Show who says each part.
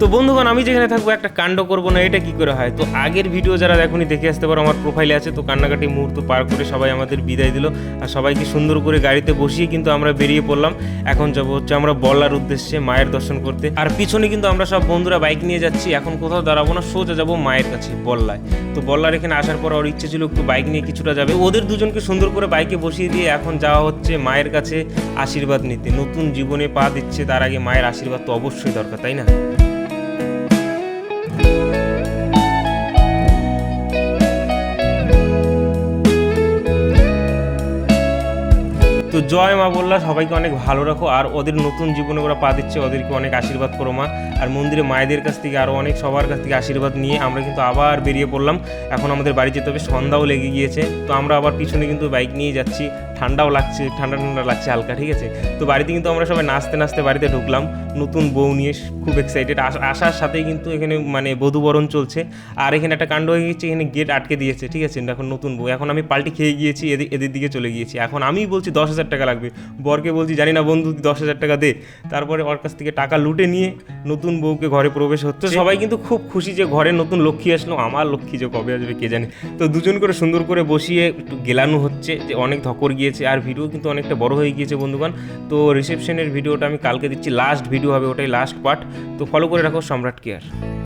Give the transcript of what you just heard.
Speaker 1: তো বন্ধুগণ, আমি যেখানে থাকবো একটা কাণ্ড করবো না, এটা কি করে হয়? তো আগের ভিডিও যারা দেখুনি দেখে আসতে পারো, আমার প্রোফাইলে আছে। তো কান্নাকাটি মুহূর্ত পার করে সবাই আমাদের বিদায় দিল, আর সবাইকে সুন্দর করে গাড়িতে বসিয়ে কিন্তু আমরা বেরিয়ে পড়লাম। এখন যাবো হচ্ছে আমরা বল্লার উদ্দেশ্যে মায়ের দর্শন করতে। আর পিছনে কিন্তু আমরা সব বন্ধুরা বাইক নিয়ে যাচ্ছি। এখন কোথাও দাঁড়াবো না, সোজা যাবো মায়ের কাছে বল্লায়। তো বল্লার এখানে আসার পর ওর ইচ্ছে ছিল একটু বাইক নিয়ে কিছুটা যাবে। ওদের দুজনকে সুন্দর করে বাইকে বসিয়ে দিয়ে এখন যাওয়া হচ্ছে মায়ের কাছে আশীর্বাদ নিতে। নতুন জীবনে পা দিচ্ছে, তার আগে মায়ের আশীর্বাদ তো অবশ্যই দরকার, তাই না? তো জয় মা বললা, সবাইকে অনেক ভালো রাখো, আর ওদের নতুন জীবনে ওরা পা দিচ্ছে, ওদেরকে অনেক আশীর্বাদ করো মা। আর মন্দিরে মায়েদের কাছ থেকে আরও অনেক সবার কাছ থেকে আশীর্বাদ নিয়ে আমরা কিন্তু আবার বেরিয়ে পড়লাম। এখন আমাদের বাড়ি যেতে হবে, সন্ধ্যাও লেগে গিয়েছে। তো আমরা আবার পিছনে কিন্তু বাইক নিয়ে যাচ্ছি, ঠান্ডাও লাগছে, ঠান্ডা ঠান্ডা লাগছে হালকা, ঠিক আছে। তো বাড়িতে কিন্তু আমরা সবাই নাচতে নাচতে বাড়িতে ঢুকলাম নতুন বউ নিয়ে, খুব এক্সাইটেড। আসার সাথেই কিন্তু এখানে মানে বধূবরণ চলছে। আর এখানে একটা কাণ্ড হয়ে গেছে, এখানে গেট আটকে দিয়েছে, ঠিক আছে। এখন নতুন বউ, এখন আমি পাল্টি খেয়ে গিয়েছি, এদের দিকে চলে গিয়েছি। এখন আমি বলছি 10,000 টাকা লাগবে, বরকে বলছি জানি না বন্ধু 10,000 টাকা দে। তারপরে ওর কাছ থেকে টাকা লুটে নিয়ে নতুন বউকে ঘরে প্রবেশ হচ্ছে। সবাই কিন্তু খুব খুশি যে ঘরে নতুন লক্ষ্মী আসলো। আমার লক্ষ্মী যে কবে আসবে কে জানে। তো দুজন করে সুন্দর করে বসিয়ে একটু গেলানো হচ্ছে, যে অনেক ধকর গিয়েছে। আর ভিডিও কিন্তু অনেকটা বড় হয়ে গিয়েছে বন্ধুগণ। তো রিসেপশনের ভিডিওটা আমি কালকে দিচ্ছি, লাস্ট ভিডিও হবে, ওটাই লাস্ট পার্ট। তো ফলো করে রাখো সম্রাট কেয়ার।